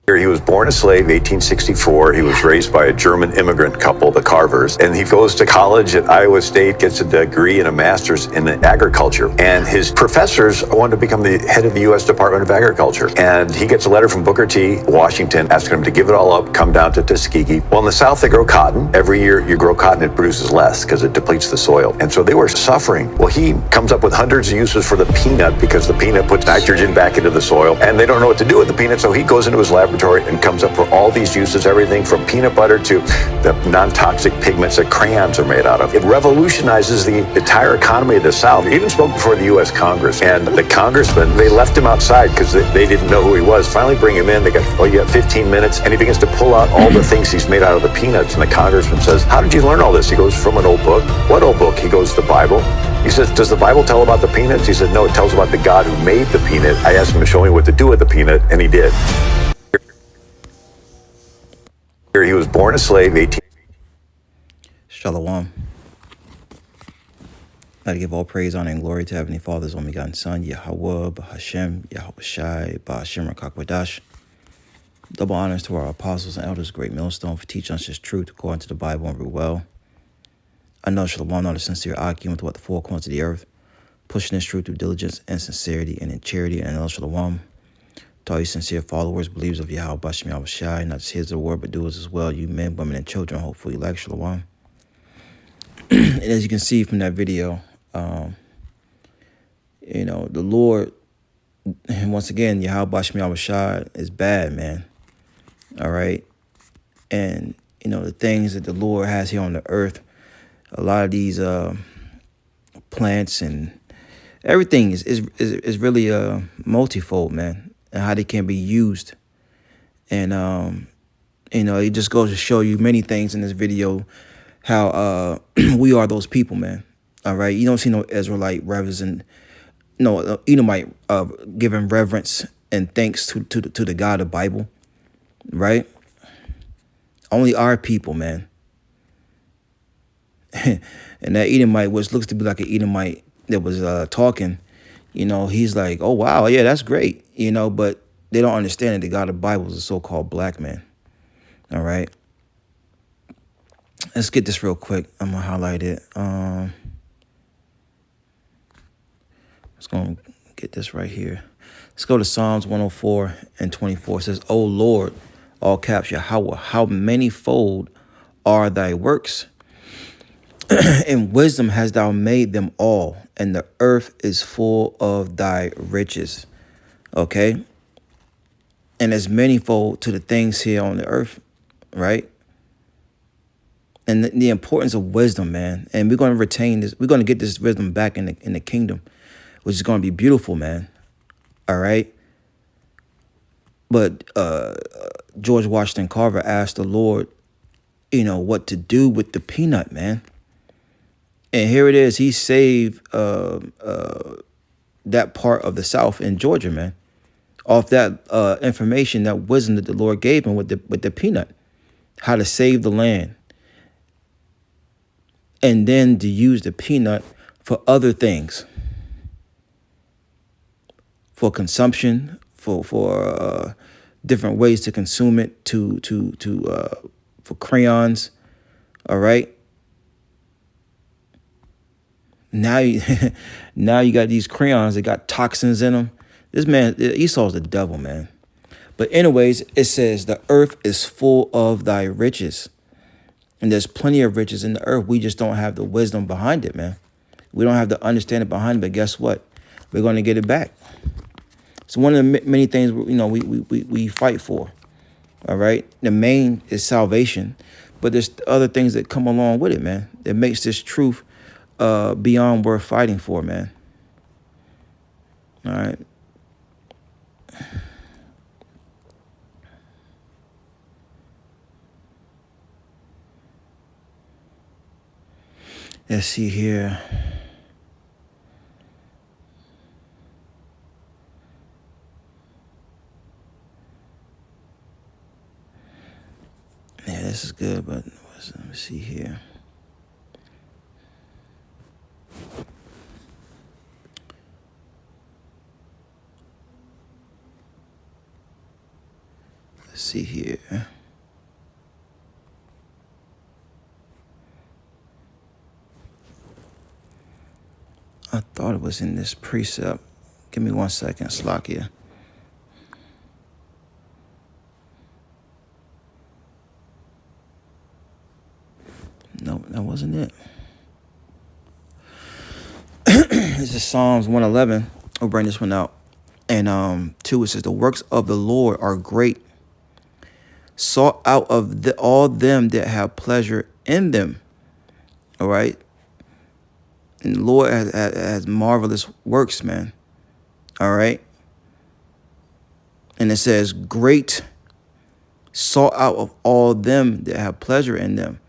He was born a slave, 1864. He was raised by a German immigrant couple, the Carvers, and he goes to college at Iowa State, gets a degree and a master's in agriculture. And his professors wanted to become the head of the U.S. Department of Agriculture. And he gets a letter from Booker T. Washington asking him to give it all up, come down to Tuskegee. Well, in the South, they grow cotton. Every year you grow cotton, it produces less because it depletes the soil. And so they were suffering. Well, he comes up with hundreds of uses for the peanut because the peanut puts nitrogen back into the soil, and they don't know what to do with the peanut, so he goes into his laboratory and comes up with all these uses, everything from peanut butter to the non-toxic pigments that crayons are made out of. It revolutionizes the entire economy of the South. He even spoke before the U.S. Congress, and the congressmen, they left him outside because they didn't know who he was. Finally bring him in, they got, oh, you got 15 minutes, and he begins to pull out all the things he's made out of the peanuts, and the congressman says, how did you learn all this? He goes, from an old book. What old book? He goes, the Bible. He says, does the Bible tell about the peanuts? He said, no, it tells about the God who made the peanut. I asked him to show me what to do with the peanut, and he did. He was born a slave, 18. Shalom. I give all praise, honor, and glory to Heavenly Father's only begotten Son, Yahawah, Bahasham, Yahawashi, Bahasham, Rakakwadash. Double honors to our apostles and elders, great millstone, for teaching us His truth according to the Bible and rule well. I know Shalom, not a sincere argument with what the four corners of the earth, pushing this truth through diligence and sincerity and in charity, and El Shalom. To all you sincere followers, believers of Yahawah, Bahasham, Yahawashi, not just hearers of the word, but doers as well, you men, women, and children, hopefully like Shalom. And as you can see from that video, the Lord, and once again, Yahawah, Bahasham, Yahawashi is bad, man. All right. And, the things that the Lord has here on the earth, a lot of these plants and everything is really multifold, man, and how they can be used. And, it just goes to show you many things in this video, how we are those people, man. All right. You don't see no Israelite reverence, no Edomite giving reverence and thanks to the God of the Bible. Right. Only our people, man. And that Edomite, which looks to be like an Edomite that was talking, he's like, oh, wow, yeah, that's great, but they don't understand that the God of the Bible is a so-called black man. All right. Let's get this real quick. I'm going to highlight it. Let's go get this right here. Let's go to Psalms 104 and 24. It says, O Lord, all caps, Yahawah, how manyfold are thy works? In wisdom hast thou made them all, and the earth is full of thy riches. Okay? And there's manifold to the things here on the earth, right? And the importance of wisdom, man. And we're going to retain this. We're going to get this wisdom back in the kingdom, which is going to be beautiful, man. All right? But George Washington Carver asked the Lord, what to do with the peanut, man. And here it is. He saved that part of the South in Georgia, man, off that information, that wisdom that the Lord gave him with the peanut, how to save the land, and then to use the peanut for other things, for consumption, for different ways to consume it, for crayons. All right. Now you got these crayons that got toxins in them. This man, Esau's the devil, man. But anyways, it says the earth is full of thy riches. And there's plenty of riches in the earth. We just don't have the wisdom behind it, man. We don't have the understanding behind it. But guess what? We're going to get it back. It's one of the many things, we fight for. All right. The main is salvation. But there's other things that come along with it, man, that makes this truth beyond worth fighting for, man. All right. Let's see here. Yeah, this is good, but let me see here. Let's see here. I thought it was in this precept. Give me 1 second, Slakia. No, that wasn't it. This is Psalms 111. We'll bring this one out. And 2, it says, the works of the Lord are great, sought out of all them that have pleasure in them. All right. And the Lord has marvelous works, man. All right. And it says, great, sought out of all them that have pleasure in them.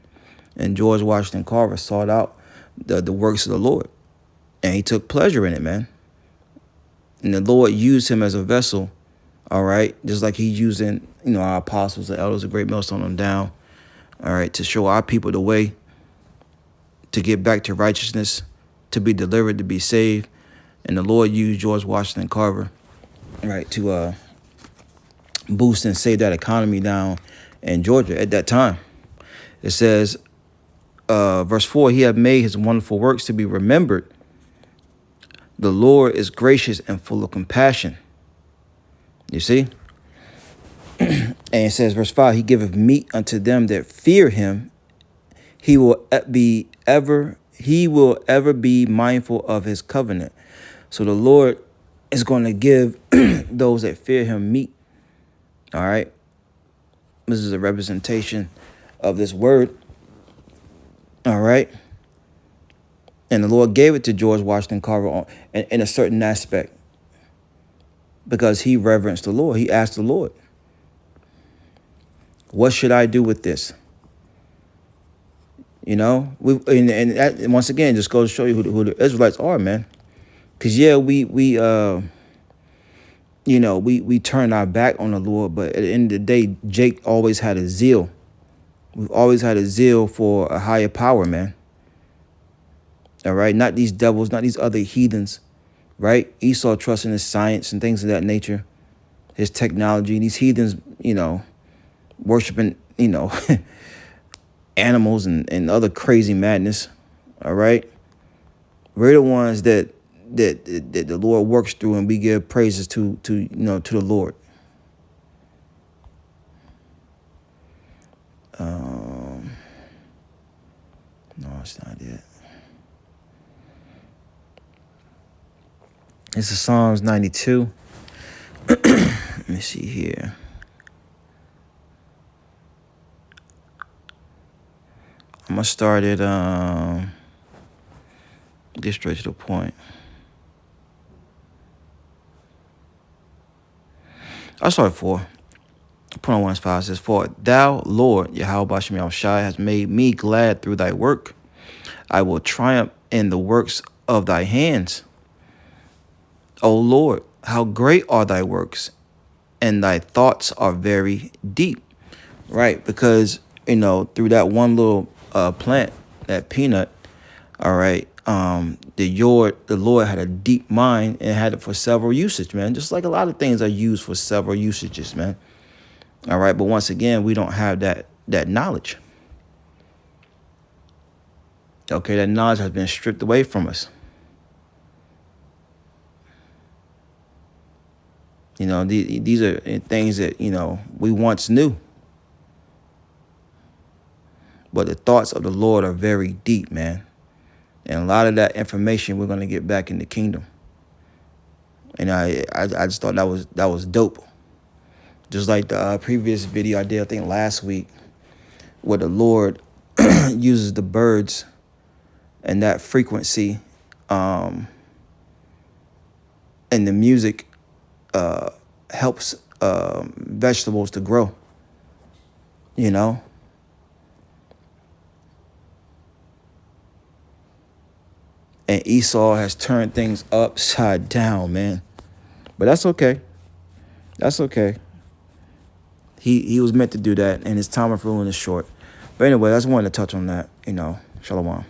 And George Washington Carver sought out the works of the Lord. And he took pleasure in it, man. And the Lord used him as a vessel, all right? Just like he's using, our apostles, the elders, the great millstone on down, all right, to show our people the way to get back to righteousness, to be delivered, to be saved. And the Lord used George Washington Carver, right, to boost and save that economy down in Georgia at that time. It says, verse 4, he hath made his wonderful works to be remembered. The Lord is gracious and full of compassion. You see? And it says, verse 5, he giveth meat unto them that fear him. He will ever be mindful of his covenant. So the Lord is going to give those that fear him meat. All right. This is a representation of this word. All right. And the Lord gave it to George Washington Carver in a certain aspect because he reverenced the Lord. He asked the Lord, what should I do with this? And that, once again, just goes to show you who the Israelites are, man. Because, we turned our back on the Lord. But at the end of the day, Jake always had a zeal. We've always had a zeal for a higher power, man. All right, not these devils, not these other heathens, right? Esau trusting his science and things of that nature, his technology. These heathens, worshiping, animals and other crazy madness. All right, we're the ones that the Lord works through, and we give praises to the Lord. No, it's not it. This is Psalms 92. Let me see here. I'm going to start it, get straight to the point. I'll start at 4. Put on 1:5. It says, for thou, Lord, Yahawashi, has made me glad through thy work. I will triumph in the works of thy hands. O Lord, how great are thy works, and thy thoughts are very deep. Right, because, through that one little plant, that peanut, all right, the Lord had a deep mind and had it for several usages, man. Just like a lot of things are used for several usages, man. All right, but once again, we don't have that knowledge. Okay, that knowledge has been stripped away from us. These are things that, we once knew. But the thoughts of the Lord are very deep, man. And a lot of that information we're going to get back in the kingdom. And I just thought that was dope. Just like the previous video I did, I think last week, where the Lord uses the birds and that frequency and the music helps vegetables to grow, And Esau has turned things upside down, man. But that's okay. That's okay. He was meant to do that, and his time of ruling is short. But anyway, I just wanted to touch on that, Shalom.